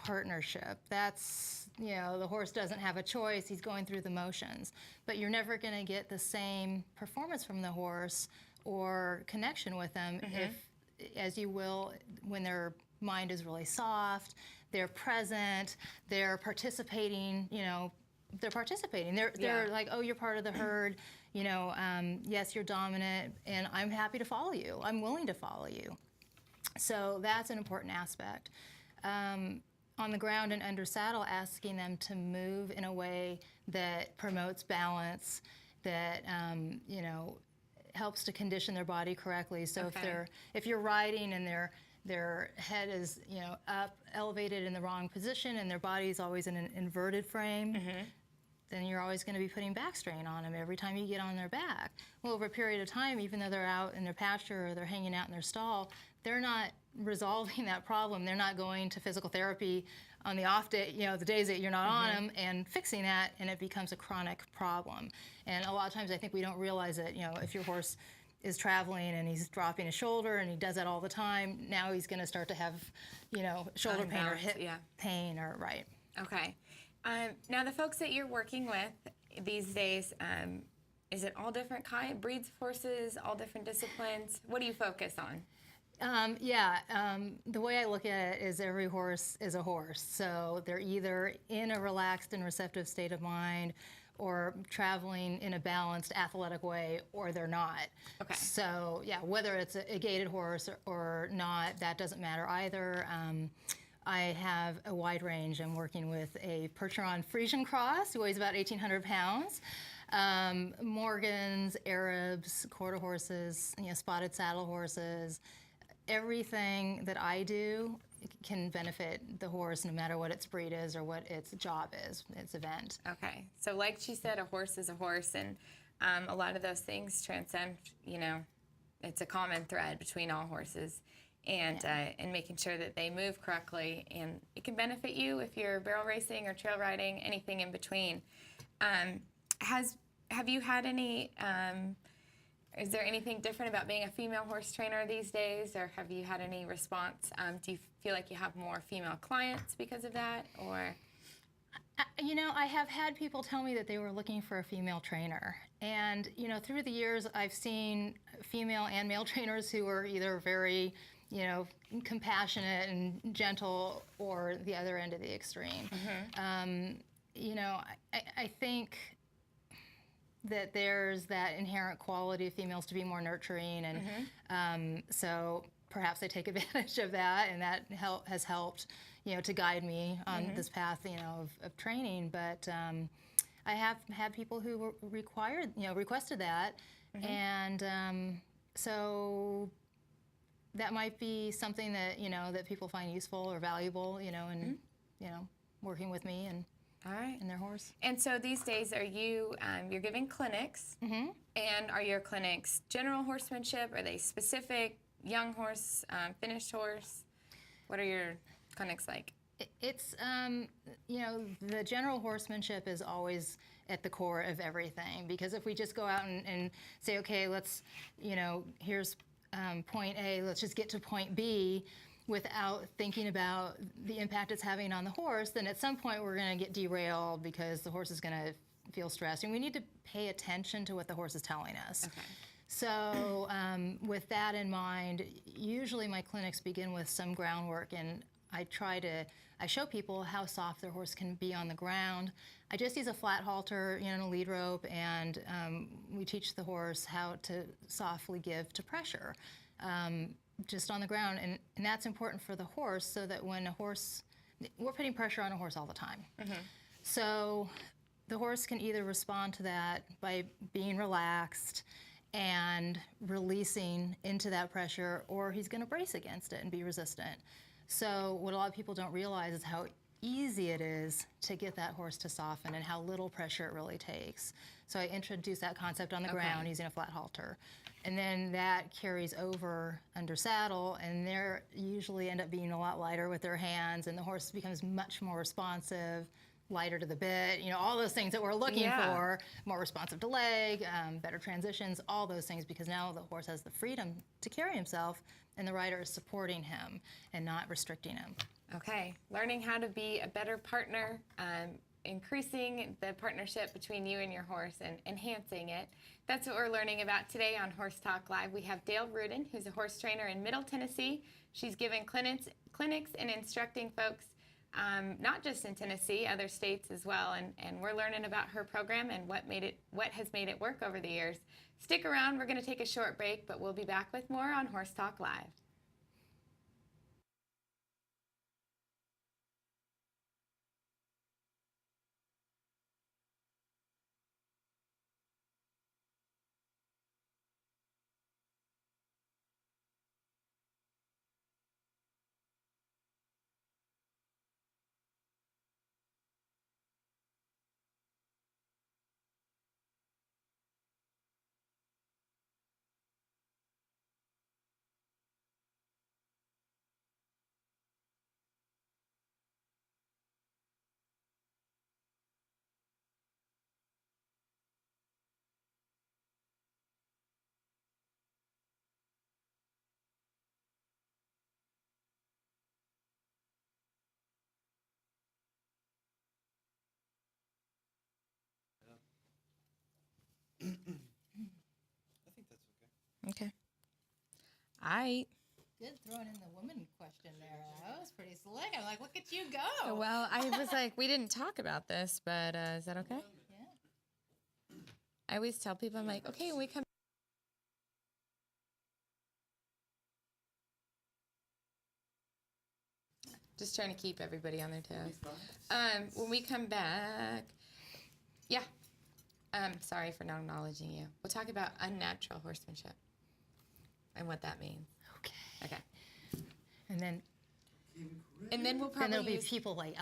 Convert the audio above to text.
partnership. That's, the horse doesn't have a choice. He's going through the motions. But you're never going to get the same performance from the horse or connection with them as you will when their mind is really soft, they're present, they're participating, they're like, oh, you're part of the herd, yes, you're dominant, and I'm happy to follow you. I'm willing to follow you. So that's an important aspect. On the ground and under saddle, asking them to move in a way that promotes balance, that, helps to condition their body correctly. So if you're riding and their head is, up, elevated in the wrong position, and their body is always in an inverted frame, then you're always going to be putting back strain on them every time you get on their back. Well, over a period of time, even though they're out in their pasture or they're hanging out in their stall, they're not resolving that problem. They're not going to physical therapy on the off day, the days that you're not on them, and fixing that, and it becomes a chronic problem. And a lot of times I think we don't realize that, if your horse is traveling and he's dropping a shoulder and he does that all the time, now he's going to start to have, shoulder pain or hip pain or Okay. Now the folks that you're working with these days, is it all different breeds of horses, all different disciplines? What do you focus on? The way I look at it is every horse is a horse. So they're either in a relaxed and receptive state of mind or traveling in a balanced athletic way, or they're not. Okay. So whether it's a gaited horse or not, that doesn't matter either. I have a wide range. I'm working with a Percheron Frisian cross who weighs about 1,800 pounds. Morgans, Arabs, quarter horses, spotted saddle horses. Everything that I do can benefit the horse no matter what its breed is or what its job is, its event. Okay, so like she said, a horse is a horse, and a lot of those things transcend, it's a common thread between all horses, and making sure that they move correctly, and it can benefit you if you're barrel racing or trail riding, anything in between. Have you had any, is there anything different about being a female horse trainer these days, or have you had any response? Do you feel like you have more female clients because of that, or? I have had people tell me that they were looking for a female trainer. And, through the years, I've seen female and male trainers who are either very, compassionate and gentle, or the other end of the extreme. I think that there's that inherent quality of females to be more nurturing, and so perhaps I take advantage of that, and that has helped, to guide me on this path, of training. But I have had people who requested that, and so that might be something that that people find useful or valuable, in working with me and. All right. And their horse. And so these days, are you, you're giving clinics, and are your clinics general horsemanship? Are they specific, young horse, finished horse? What are your clinics like? It's, the general horsemanship is always at the core of everything, because if we just go out and say, okay, let's, here's point A, let's just get to point B, without thinking about the impact it's having on the horse, then at some point we're going to get derailed because the horse is going to feel stressed. And we need to pay attention to what the horse is telling us. Okay. So with that in mind, usually my clinics begin with some groundwork, and I show people how soft their horse can be on the ground. I just use a flat halter, and a lead rope, and we teach the horse how to softly give to pressure. Just on the ground, and that's important for the horse, so that when we're putting pressure on a horse all the time. So the horse can either respond to that by being relaxed and releasing into that pressure, or he's going to brace against it and be resistant. So what a lot of people don't realize is how easy it is to get that horse to soften and how little pressure it really takes. So I introduce that concept on the ground using a flat halter. And then that carries over under saddle, and they usually end up being a lot lighter with their hands, and the horse becomes much more responsive, lighter to the bit, all those things that we're looking for, more responsive to leg, better transitions, all those things, because now the horse has the freedom to carry himself, and the rider is supporting him and not restricting him. Okay, learning how to be a better partner, increasing the partnership between you and your horse and enhancing it. That's what we're learning about today on Horse Talk Live. We have Dale Rudin, who's a horse trainer in Middle Tennessee. She's given clinics and instructing folks, not just in Tennessee, other states as well. And we're learning about her program and what has made it work over the years. Stick around, we're going to take a short break, but we'll be back with more on Horse Talk Live. I think that's okay. Okay. All right. Good throwing in the woman question there. That was pretty slick. I'm like, look at you go. Well, I was like, we didn't talk about this, but is that okay? Yeah. I always tell people, I'm like, okay, when we come. Just trying to keep everybody on their toes. When we come back, yeah. Sorry for not acknowledging you. We'll talk about unnatural horsemanship and what that means. Okay. Okay. And then And then we'll probably there'll be use people like